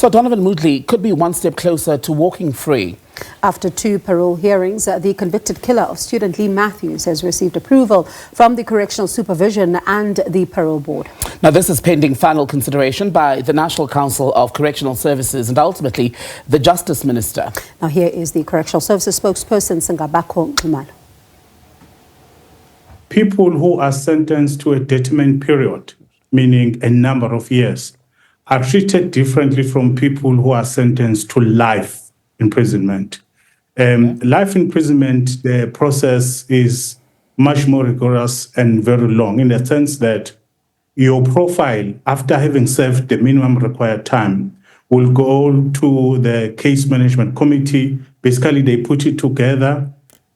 So Donovan Moodley could be one step closer to walking free. After 2 parole hearings, the convicted killer of student Leigh Matthews has received approval from the Correctional Supervision and the Parole Board. Now, this is pending final consideration by the National Council of Correctional Services and ultimately the Justice Minister. Now, here is the Correctional Services spokesperson, Singabakho, Nxumalo. People who are sentenced to a determined period, meaning a number of years, are treated differently from people who are sentenced to life imprisonment. Life imprisonment, the process is much more rigorous and very long in the sense that your profile, after having served the minimum required time, will go to the case management committee. Basically, they put it together,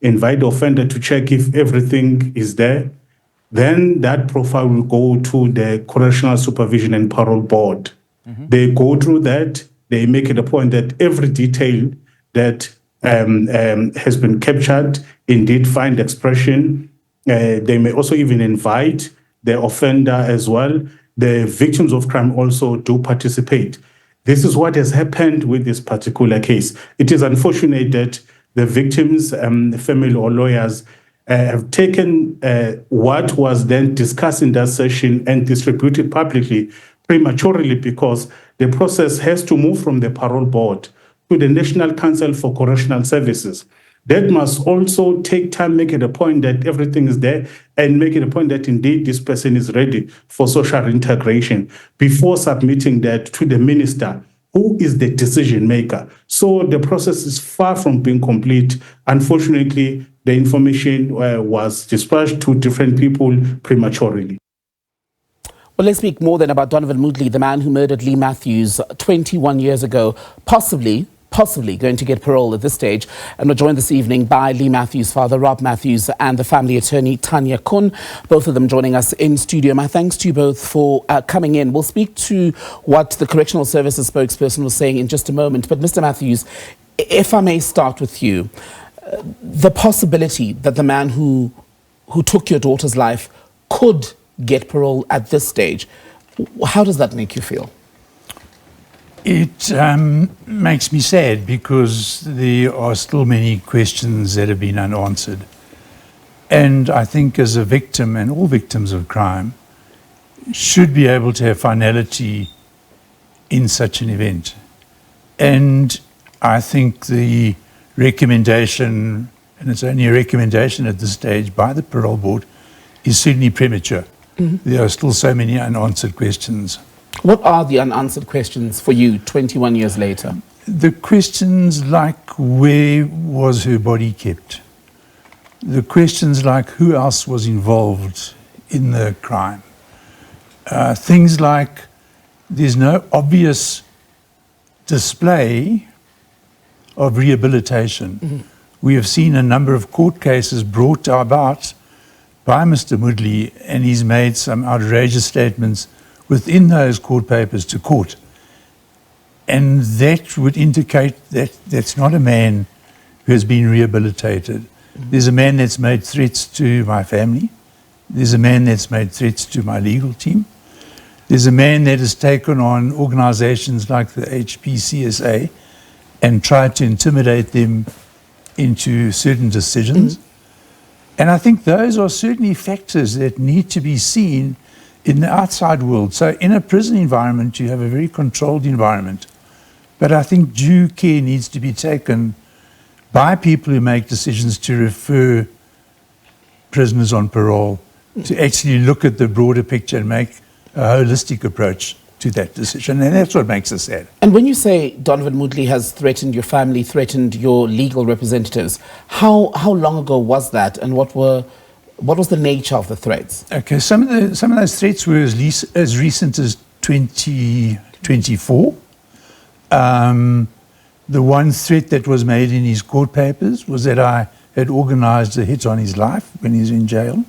invite the offender to check if everything is there. Then that profile will go to the Correctional Supervision and Parole Board. They go through that. They make it a point that every detail that has been captured indeed find expression. They may also even invite the offender as well. The victims of crime also do participate. This is what has happened with this particular case. It is unfortunate that the victims, the family or lawyers have taken what was then discussed in that session and distributed publicly prematurely, because the process has to move from the Parole Board to the National Council for Correctional Services. That must also take time, make it a point that everything is there, and make it a point that indeed this person is ready for social integration before submitting that to the minister, who is the decision maker. So the process is far from being complete. Unfortunately, the information was dispatched to different people prematurely. Well, let's speak more then about Donovan Moodley, the man who murdered Leigh Matthews 21 years ago, possibly going to get parole at this stage. And we're joined this evening by Leigh Matthews' father, Rob Matthews, and the family attorney, Tanya Kun, both of them joining us in studio. My thanks to you both for coming in. We'll speak to what the Correctional Services spokesperson was saying in just a moment. But Mr. Matthews, if I may start with you, the possibility that the man who took your daughter's life could get parole at this stage, how does that make you feel? It makes me sad because there are still many questions that have been unanswered. And I think as a victim, and all victims of crime should be able to have finality in such an event. And I think the recommendation, and it's only a recommendation at this stage by the Parole Board, is certainly premature. There are still so many unanswered questions. What are the unanswered questions for you 21 years later? The questions like, where was her body kept? The questions like, who else was involved in the crime? Things like, there's no obvious display of rehabilitation. We have seen a number of court cases brought about by Mr. Moodley, and he's made some outrageous statements within those court papers to court. And that would indicate that that's not a man who has been rehabilitated. There's a man that's made threats to my family. There's a man that's made threats to my legal team. There's a man that has taken on organizations like the HPCSA and tried to intimidate them into certain decisions. And I think those are certainly factors that need to be seen in the outside world. So in a prison environment, you have a very controlled environment. But I think due care needs to be taken by people who make decisions to refer prisoners on parole to actually look at the broader picture and make a holistic approach to that decision. And that's what makes us sad. And when you say Donovan Moodley has threatened your family, threatened your legal representatives, how long ago was that, and what was the nature of the threats? Okay, some of those threats were as recent as 2024. The one threat that was made in his court papers was that I had organized a hit on his life when he was in jail.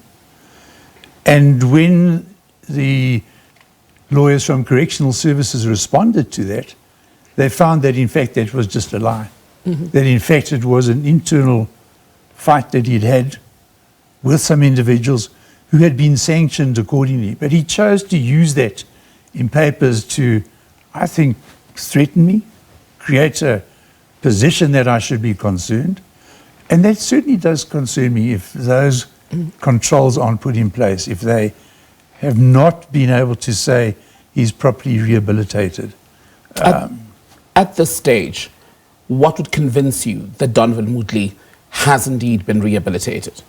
And when the lawyers from Correctional Services responded to that, they found that in fact that was just a lie. That in fact it was an internal fight that he'd had with some individuals who had been sanctioned accordingly. But he chose to use that in papers to, I think, threaten me, create a position that I should be concerned. And that certainly does concern me if those controls aren't put in place, if they have not been able to say he's properly rehabilitated. At this stage, what would convince you that Donovan Moodley has indeed been rehabilitated?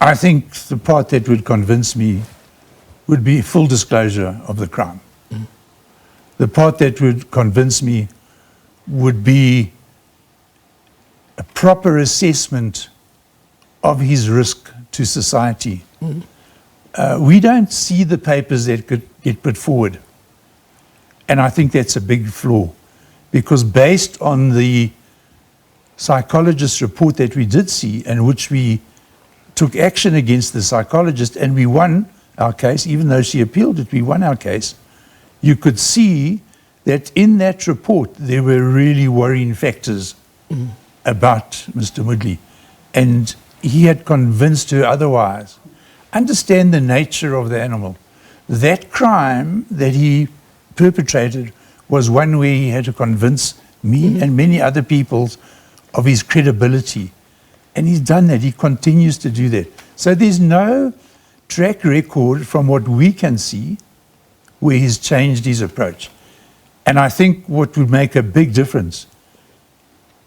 I think the part that would convince me would be full disclosure of the crime. The part that would convince me would be a proper assessment of his risk to society. We don't see the papers that could get put forward. And I think that's a big flaw, because based on the psychologist's report that we did see, and which we took action against the psychologist, and we won our case, even though she appealed it, we won our case, you could see that in that report there were really worrying factors about Mr. Moodley. And he had convinced her otherwise. Understand the nature of the animal. That crime that he perpetrated was one where he had to convince me and many other people of his credibility. And he's done that. He continues to do that. So there's no track record from what we can see where he's changed his approach. And I think what would make a big difference,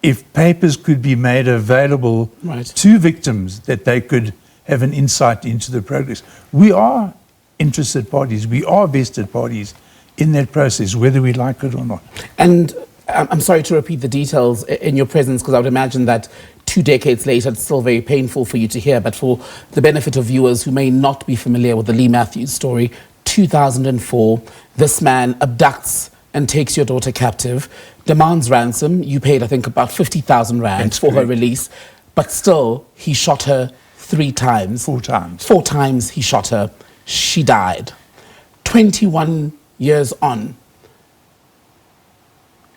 if papers could be made available to victims, that they could have an insight into the progress. We are interested parties. We are vested parties in that process, whether we like it or not. And I'm sorry to repeat the details in your presence, because I would imagine that 2 decades later, it's still very painful for you to hear. But for the benefit of viewers who may not be familiar with the Leigh Matthews story, 2004, this man abducts and takes your daughter captive, demands ransom. You paid, I think, about 50,000 rand for her release. But still, he shot her 3 times. 4 times. 4 times he shot her. She died. 21 years on,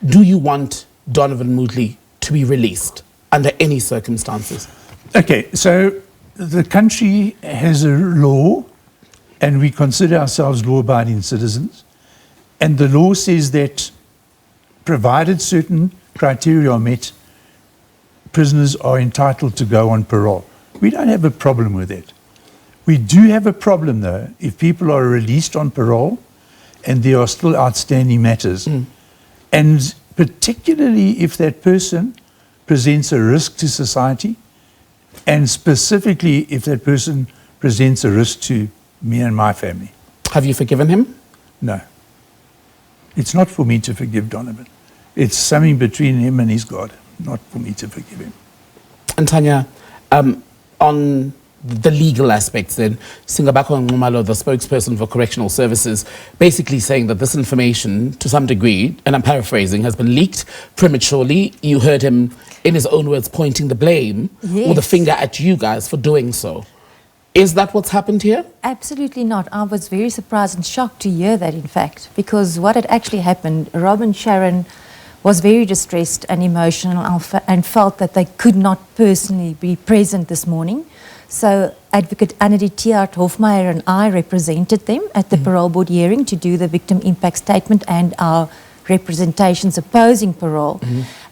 do you want Donovan Moodley to be released under any circumstances? Okay, so the country has a law, and we consider ourselves law-abiding citizens. And the law says that provided certain criteria are met, prisoners are entitled to go on parole. We don't have a problem with that. We do have a problem, though, if people are released on parole and there are still outstanding matters. And particularly if that person presents a risk to society, and specifically if that person presents a risk to me and my family. Have you forgiven him? No. It's not for me to forgive Donovan. It's something between him and his God, not for me to forgive him. And Tanya, on the legal aspects then, Singabakho Nxumalo, the spokesperson for Correctional Services, basically saying that this information, to some degree, and I'm paraphrasing, has been leaked prematurely. You heard him, in his own words, pointing the blame or the finger at you guys for doing so. Is that what's happened here? Absolutely not. I was very surprised and shocked to hear that, in fact, because what had actually happened, Rob and Sharon was very distressed and emotional and felt that they could not personally be present this morning. So Advocate Annette Thiart Hofmeyer and I represented them at the Parole Board hearing to do the victim impact statement and our representations opposing parole.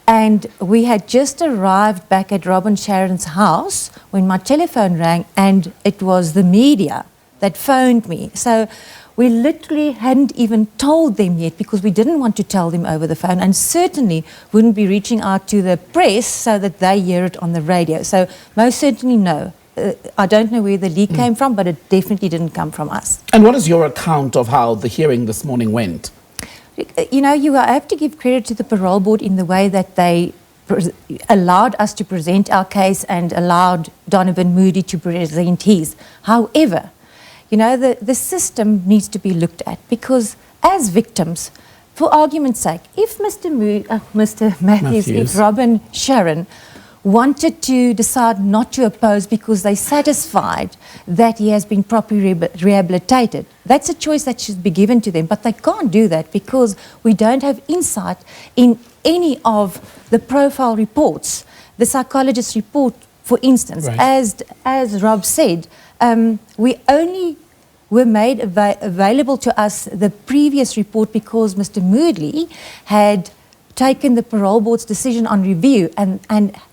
And we had just arrived back at Rob and Sharon's house when my telephone rang, and it was the media that phoned me. So we literally hadn't even told them yet, because we didn't want to tell them over the phone, and certainly wouldn't be reaching out to the press so that they hear it on the radio. So most certainly no. I don't know where the leak came from, but it definitely didn't come from us. And what is your account of how the hearing this morning went? You know, you have to give credit to the Parole Board in the way that they allowed us to present our case and allowed Donovan Moodley to present his. However, you know, the system needs to be looked at, because as victims, for argument's sake, if Mr. Matthews, if Rob and Sharon wanted to decide not to oppose because they're satisfied that he has been properly rehabilitated, that's a choice that should be given to them. But they can't do that because we don't have insight in any of the profile reports. The psychologist's report, for instance, as Rob said, we only were made available to us the previous report because Mr. Moodley had taken the Parole Board's decision on review, and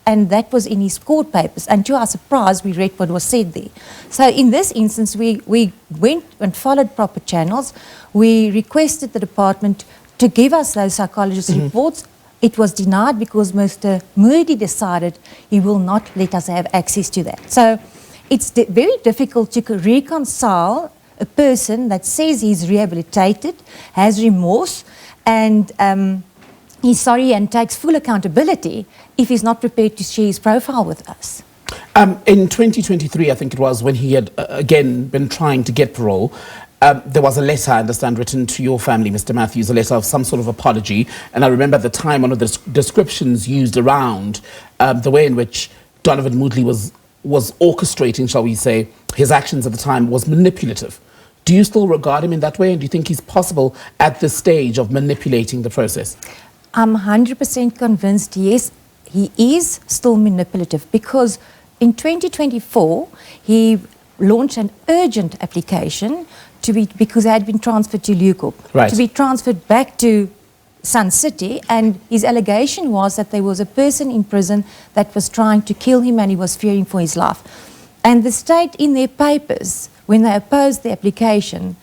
that was in his court papers. And to our surprise, we read what was said there. So in this instance, we went and followed proper channels. We requested the department to give us those psychologist reports. It was denied because Mr. Moodley decided he will not let us have access to that. So it's very difficult to reconcile a person that says he's rehabilitated, has remorse, and he's sorry and takes full accountability if he's not prepared to share his profile with us. In 2023, I think it was, when he had again been trying to get parole, there was a letter, I understand, written to your family, Mr. Matthews, a letter of some sort of apology. And I remember at the time one of the descriptions used around the way in which Donovan Moodley was orchestrating, shall we say, his actions at the time was manipulative. Do you still regard him in that way? And do you think he's possible at this stage of manipulating the process? I'm 100% convinced, yes, he is still manipulative, because in 2024, he launched an urgent application because he had been transferred to Leeuwkop, right, to be transferred back to Sun City, and his allegation was that there was a person in prison that was trying to kill him and he was fearing for his life. And the state, in their papers, when they opposed the application,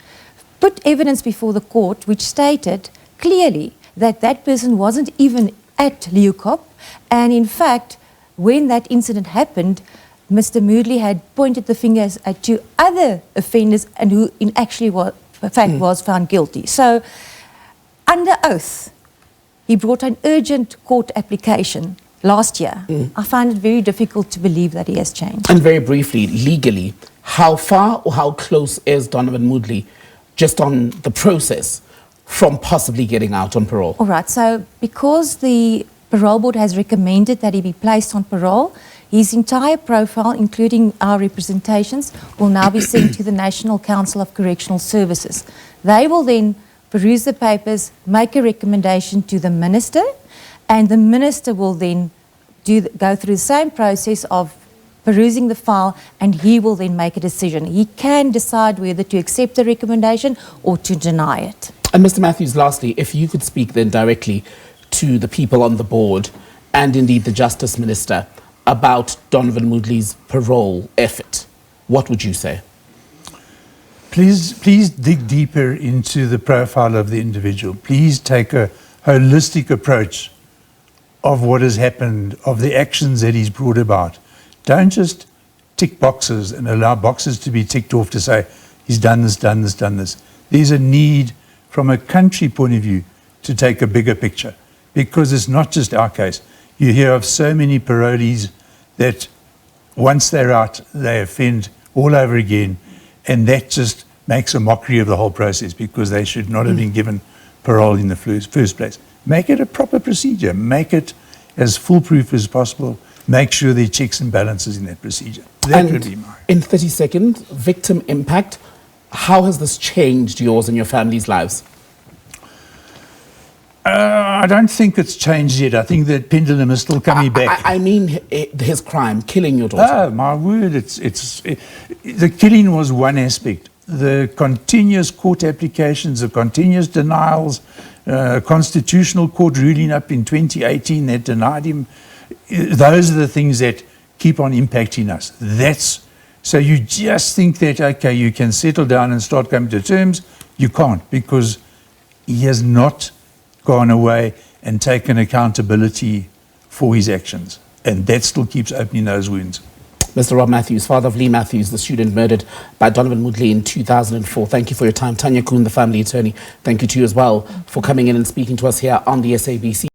put evidence before the court which stated clearly that that person wasn't even at Leeuwkop, and in fact, when that incident happened, Mr. Moodley had pointed the fingers at two other offenders, and who was found guilty. So, under oath, he brought an urgent court application last year. I find it very difficult to believe that he has changed. And very briefly, legally, how far or how close is Donovan Moodley just on the process from possibly getting out on parole? All right, so because the Parole Board has recommended that he be placed on parole, his entire profile, including our representations, will now be sent to the National Council of Correctional Services. They will then peruse the papers, make a recommendation to the minister, and the minister will then go through the same process of perusing the file, and he will then make a decision. He can decide whether to accept the recommendation or to deny it. And Mr. Matthews, lastly, if you could speak then directly to the people on the board and indeed the Justice Minister about Donovan Moodley's parole effort, what would you say? Please dig deeper into the profile of the individual. Please take a holistic approach of what has happened, of the actions that he's brought about. Don't just tick boxes and allow boxes to be ticked off to say, he's done this, done this, done this. There's a need from a country point of view to take a bigger picture, because it's not just our case. You hear of so many parolees that once they're out, they offend all over again, and that just makes a mockery of the whole process, because they should not have been given parole in the first place. Make it a proper procedure. Make it as foolproof as possible. Make sure there are checks and balances in that procedure. That would be mine. In 30 seconds, victim impact. How has this changed yours and your family's lives? I don't think it's changed yet. I think that pendulum is still coming back. I mean his crime, killing your daughter. Oh, my word. The killing was one aspect. The continuous court applications, the continuous denials, constitutional court ruling up in 2018 that denied him, those are the things that keep on impacting us. So you just think that, okay, you can settle down and start coming to terms. You can't, because he has not gone away and taken accountability for his actions. And that still keeps opening those wounds. Mr. Rob Matthews, father of Leigh Matthews, the student murdered by Donovan Moodley in 2004. Thank you for your time. Tanya Kuhn, the family attorney, thank you to you as well for coming in and speaking to us here on the SABC.